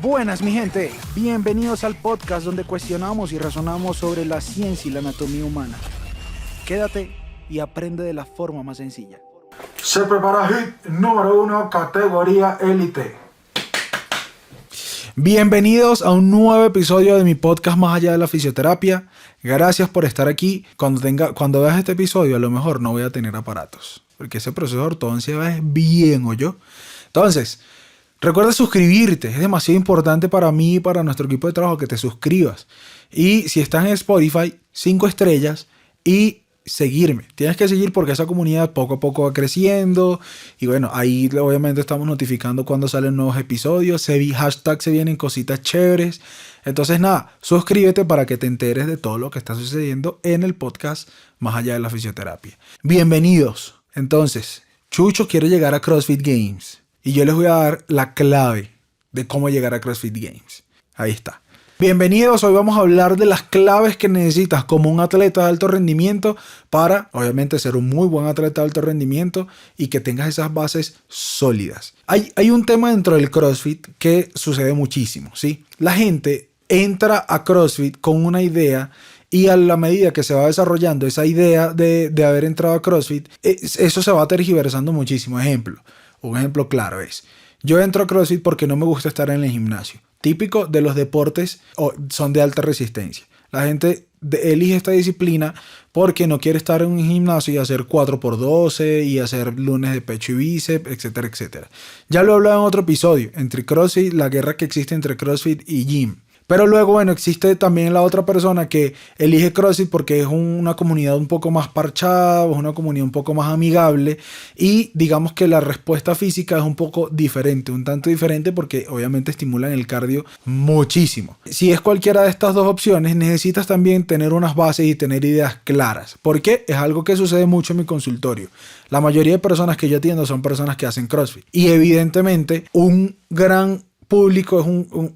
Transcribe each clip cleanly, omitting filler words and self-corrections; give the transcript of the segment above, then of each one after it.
Buenas mi gente, bienvenidos al podcast donde cuestionamos y razonamos sobre la ciencia y la anatomía humana. Quédate y aprende de la forma más sencilla. Se prepara hit número 1, categoría élite. Bienvenidos a un nuevo episodio de mi podcast Más Allá de la Fisioterapia. Gracias por estar aquí. Cuando veas este episodio, a lo mejor no voy a tener aparatos, porque ese proceso de ortodoncia es bien, ¿oyó? Entonces, recuerda suscribirte. Es demasiado importante para mí y para nuestro equipo de trabajo que te suscribas. Y si estás en Spotify, 5 estrellas y seguirme. Tienes que seguir porque esa comunidad poco a poco va creciendo. Y bueno, ahí obviamente estamos notificando cuando salen nuevos episodios. Hashtag se vienen cositas chéveres. Entonces nada, suscríbete para que te enteres de todo lo que está sucediendo en el podcast Más Allá de la Fisioterapia. Bienvenidos. Entonces, Chucho quiere llegar a CrossFit Games. Y yo les voy a dar la clave de cómo llegar a CrossFit Games. Ahí está. Bienvenidos, hoy vamos a hablar de las claves que necesitas como un atleta de alto rendimiento para, obviamente, ser un muy buen atleta de alto rendimiento y que tengas esas bases sólidas. Hay un tema dentro del CrossFit que sucede muchísimo, ¿sí? La gente entra a CrossFit con una idea y a la medida que se va desarrollando esa idea de haber entrado a CrossFit, eso se va tergiversando muchísimo. Un ejemplo claro es, yo entro a CrossFit porque no me gusta estar en el gimnasio. Típico de los deportes son de alta resistencia. La gente elige esta disciplina porque no quiere estar en un gimnasio y hacer 4x12 y hacer lunes de pecho y bíceps, etcétera, etcétera. Ya lo he hablado en otro episodio, entre CrossFit, la guerra que existe entre CrossFit y Gym. Pero luego, bueno, existe también la otra persona que elige CrossFit porque es una comunidad un poco más parchada, es una comunidad un poco más amigable y digamos que la respuesta física es un poco diferente, un tanto diferente porque obviamente estimulan el cardio muchísimo. Si es cualquiera de estas dos opciones, necesitas también tener unas bases y tener ideas claras. ¿Por qué? Es algo que sucede mucho en mi consultorio. La mayoría de personas que yo atiendo son personas que hacen CrossFit y evidentemente un gran público es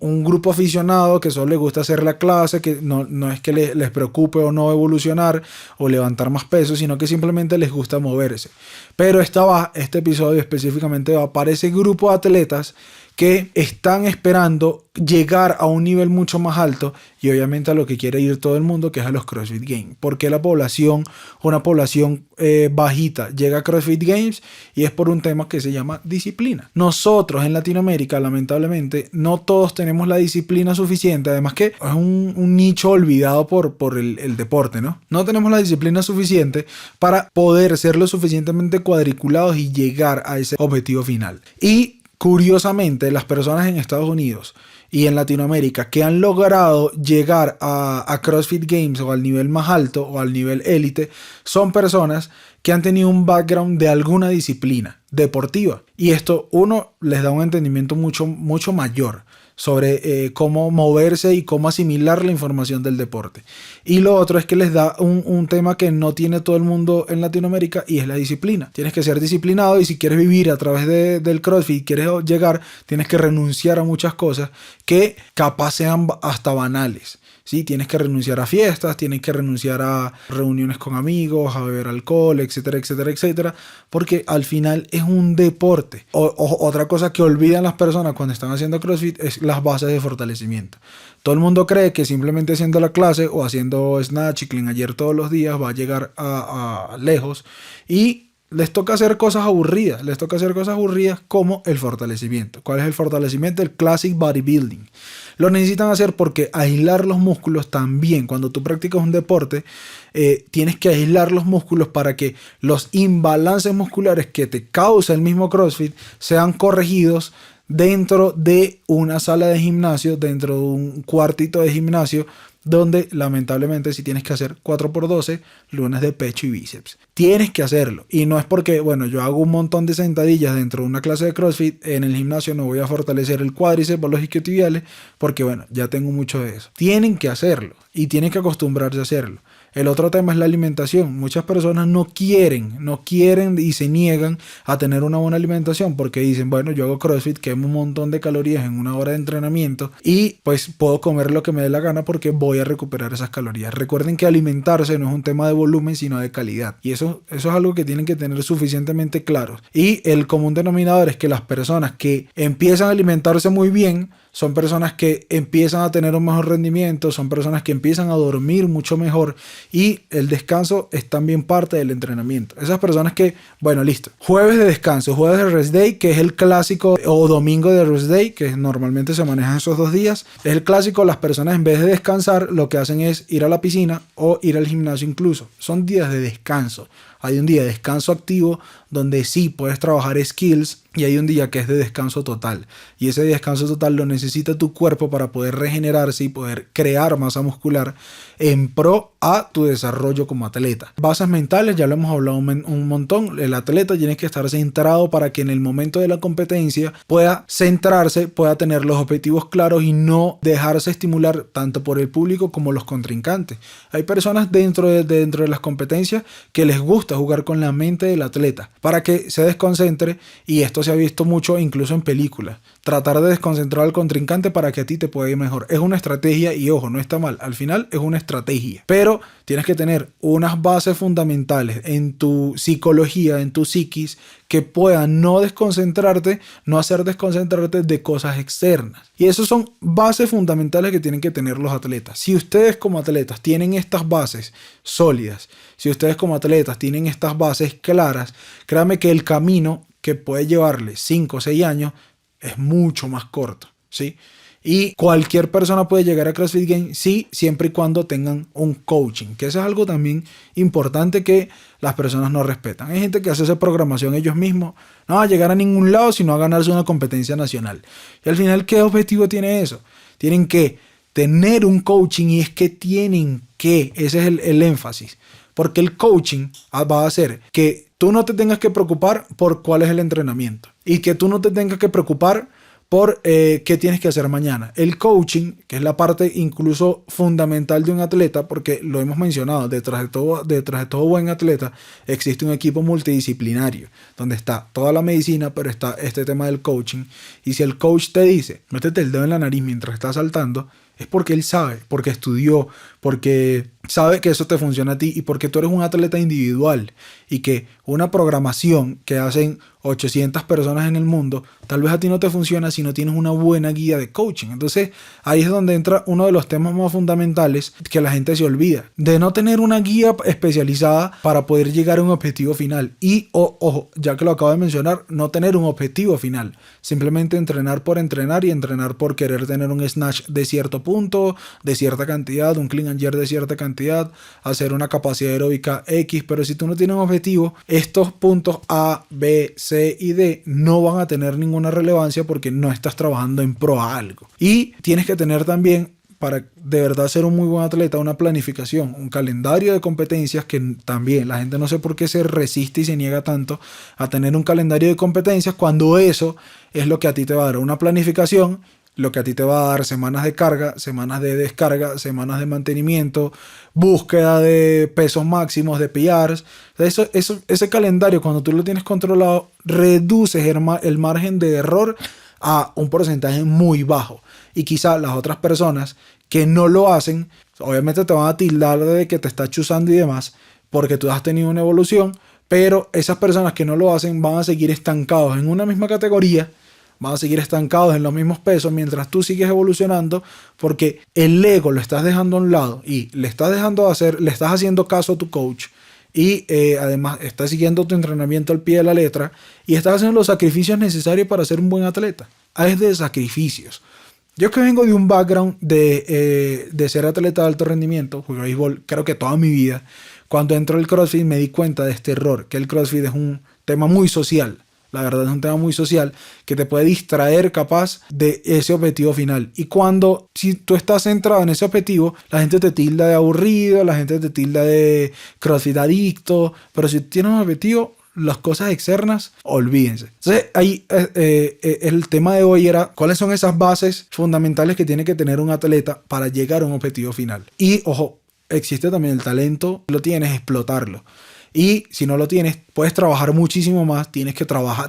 un grupo aficionado que solo le gusta hacer la clase, que no es que les preocupe o no evolucionar o levantar más peso, sino que simplemente les gusta moverse. Pero este episodio específicamente va para ese grupo de atletas que están esperando llegar a un nivel mucho más alto y obviamente a lo que quiere ir todo el mundo, que es a los CrossFit Games. Porque una población bajita llega a CrossFit Games y es por un tema que se llama disciplina. Nosotros en Latinoamérica, lamentablemente, no todos tenemos la disciplina suficiente. Además que es un nicho olvidado por el deporte, ¿no? No tenemos la disciplina suficiente para poder ser lo suficientemente cuadriculados y llegar a ese objetivo final. Y curiosamente, las personas en Estados Unidos y en Latinoamérica que han logrado llegar a CrossFit Games o al nivel más alto o al nivel élite son personas que han tenido un background de alguna disciplina deportiva. Y esto, uno, les da un entendimiento mucho, mucho mayor sobre cómo moverse y cómo asimilar la información del deporte. Y lo otro es que les da un tema que no tiene todo el mundo en Latinoamérica y es la disciplina. Tienes que ser disciplinado y si quieres vivir a través del CrossFit, quieres llegar, tienes que renunciar a muchas cosas que capaz sean hasta banales. Sí, tienes que renunciar a fiestas, tienes que renunciar a reuniones con amigos, a beber alcohol, etcétera, etcétera, etcétera, porque al final es un deporte. Otra cosa que olvidan las personas cuando están haciendo CrossFit es las bases de fortalecimiento. Todo el mundo cree que simplemente haciendo la clase o haciendo snatch y clean ayer todos los días va a llegar a lejos y les toca hacer cosas aburridas. Les toca hacer cosas aburridas como el fortalecimiento. ¿Cuál es el fortalecimiento? El classic bodybuilding. Lo necesitan hacer porque aislar los músculos también. Cuando tú practicas un deporte, tienes que aislar los músculos para que los imbalances musculares que te causa el mismo CrossFit sean corregidos dentro de una sala de gimnasio, dentro de un cuartito de gimnasio, donde lamentablemente si tienes que hacer 4x12 lunes de pecho y bíceps. Tienes que hacerlo. Y no es porque, bueno, yo hago un montón de sentadillas dentro de una clase de CrossFit, en el gimnasio no voy a fortalecer el cuádriceps o los isquiotibiales, porque bueno, ya tengo mucho de eso. Tienen que hacerlo y tienen que acostumbrarse a hacerlo. El otro tema es la alimentación. Muchas personas no quieren y se niegan a tener una buena alimentación porque dicen, bueno, yo hago CrossFit, quemo un montón de calorías en una hora de entrenamiento y pues puedo comer lo que me dé la gana porque voy a recuperar esas calorías. Recuerden que alimentarse no es un tema de volumen, sino de calidad. Y eso es algo que tienen que tener suficientemente claro. Y el común denominador es que las personas que empiezan a alimentarse muy bien son personas que empiezan a tener un mejor rendimiento, son personas que empiezan a dormir mucho mejor y el descanso es también parte del entrenamiento. Esas personas que, bueno, listo, jueves de descanso, jueves de rest day, que es el clásico, o domingo de rest day, que normalmente se manejan esos 2 días, es el clásico. Las personas en vez de descansar lo que hacen es ir a la piscina o ir al gimnasio incluso. Son días de descanso. Hay un día de descanso activo donde sí puedes trabajar skills y hay un día que es de descanso total. Y ese descanso total lo necesita tu cuerpo para poder regenerarse y poder crear masa muscular en pro a tu desarrollo como atleta. Bases mentales, ya lo hemos hablado un montón. El atleta tiene que estar centrado para que en el momento de la competencia pueda centrarse, pueda tener los objetivos claros y no dejarse estimular tanto por el público como los contrincantes. Hay personas dentro de las competencias que les gusta jugar con la mente del atleta para que se desconcentre, y esto se ha visto mucho incluso en películas. Tratar de desconcentrar al contrincante para que a ti te pueda ir mejor. Es una estrategia y ojo, no está mal. Al final es una estrategia. Pero tienes que tener unas bases fundamentales en tu psicología, en tu psiquis, que puedan no desconcentrarte, no hacer desconcentrarte de cosas externas. Y esas son bases fundamentales que tienen que tener los atletas. Si ustedes como atletas tienen estas bases sólidas, si ustedes como atletas tienen estas bases claras, créanme que el camino que puede llevarle 5 o 6 años es mucho más corto, ¿sí? Y cualquier persona puede llegar a CrossFit Games, sí, siempre y cuando tengan un coaching, que eso es algo también importante que las personas no respetan. Hay gente que hace esa programación ellos mismos, no va a llegar a ningún lado sino a ganarse una competencia nacional. Y al final, ¿qué objetivo tiene eso? Tienen que tener un coaching, y es que tienen que, ese es el énfasis, porque el coaching va a hacer que tú no te tengas que preocupar por cuál es el entrenamiento y que tú no te tengas que preocupar por qué tienes que hacer mañana. El coaching, que es la parte incluso fundamental de un atleta, porque lo hemos mencionado, detrás de todo buen atleta existe un equipo multidisciplinario, donde está toda la medicina, pero está este tema del coaching. Y si el coach te dice, métete el dedo en la nariz mientras estás saltando, es porque él sabe, porque estudió, porque sabe que eso te funciona a ti y porque tú eres un atleta individual y que una programación que hacen 800 personas en el mundo, tal vez a ti no te funciona si no tienes una buena guía de coaching. Entonces ahí es donde entra uno de los temas más fundamentales que la gente se olvida, de no tener una guía especializada para poder llegar a un objetivo final. Y ojo, ya que lo acabo de mencionar, no tener un objetivo final, simplemente entrenar por entrenar y entrenar por querer tener un snatch de cierto punto, de cierta cantidad, un clean and jerk de cierta cantidad, hacer una capacidad aeróbica X. Pero si tú no tienes un objetivo, estos puntos A, B, C y D no van a tener ninguna relevancia porque no estás trabajando en pro a algo. Y tienes que tener también, para de verdad ser un muy buen atleta, una planificación, un calendario de competencias, que también la gente no sé por qué se resiste y se niega tanto a tener un calendario de competencias cuando eso es lo que a ti te va a dar una planificación, lo que a ti te va a dar semanas de carga, semanas de descarga, semanas de mantenimiento, búsqueda de pesos máximos, de PRs. Ese calendario, cuando tú lo tienes controlado, reduces el margen de error a un porcentaje muy bajo. Y quizá las otras personas que no lo hacen, obviamente te van a tildar de que te estás chuzando y demás, porque tú has tenido una evolución, pero esas personas que no lo hacen van a seguir estancados en una misma categoría, van a seguir estancados en los mismos pesos mientras tú sigues evolucionando, porque el ego lo estás dejando a un lado y le estás haciendo caso a tu coach, y además estás siguiendo tu entrenamiento al pie de la letra y estás haciendo los sacrificios necesarios para ser un buen atleta. Es de sacrificios. Yo que vengo de un background de ser atleta de alto rendimiento, jugué béisbol creo que toda mi vida, cuando entró el CrossFit me di cuenta de este error, que el CrossFit es un tema muy social. La verdad es un tema muy social que te puede distraer capaz de ese objetivo final. Y si tú estás centrado en ese objetivo, la gente te tilda de aburrido, la gente te tilda de CrossFit adicto. Pero si tienes un objetivo, las cosas externas, olvídense. Entonces ahí el tema de hoy era cuáles son esas bases fundamentales que tiene que tener un atleta para llegar a un objetivo final. Y ojo, existe también el talento, lo tienes, explotarlo. Y si no lo tienes, puedes trabajar muchísimo más, tienes que trabajar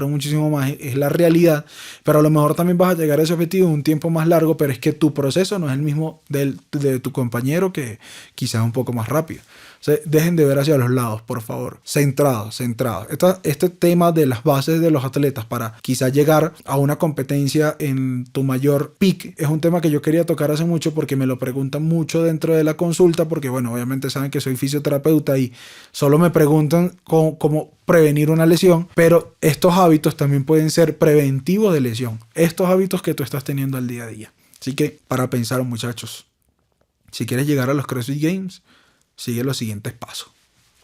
muchísimo más, es la realidad, pero a lo mejor también vas a llegar a ese objetivo en un tiempo más largo, pero es que tu proceso no es el mismo de tu compañero, que quizás es un poco más rápido. O sea, dejen de ver hacia los lados, por favor. Centrados. Este tema de las bases de los atletas para quizás llegar a una competencia en tu mayor peak es un tema que yo quería tocar hace mucho, porque me lo preguntan mucho dentro de la consulta, porque bueno, obviamente saben que soy fisioterapeuta y solo me preguntan cómo prevenir una lesión, pero estos hábitos también pueden ser preventivos de lesión. Estos hábitos que tú estás teniendo al día a día. Así que para pensar, muchachos, si quieres llegar a los CrossFit Games, sigue los siguientes pasos.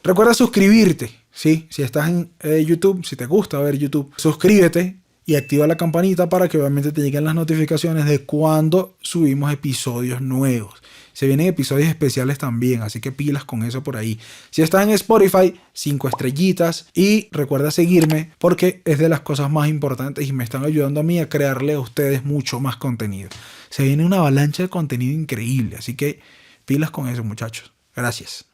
Recuerda suscribirte, ¿sí? Si estás en YouTube, si te gusta ver YouTube, suscríbete y activa la campanita para que obviamente te lleguen las notificaciones de cuando subimos episodios nuevos. Se vienen episodios especiales también, así que pilas con eso por ahí. Si estás en Spotify, 5 estrellitas, y recuerda seguirme porque es de las cosas más importantes y me están ayudando a mí a crearle a ustedes mucho más contenido. Se viene una avalancha de contenido increíble, así que pilas con eso, muchachos. Gracias.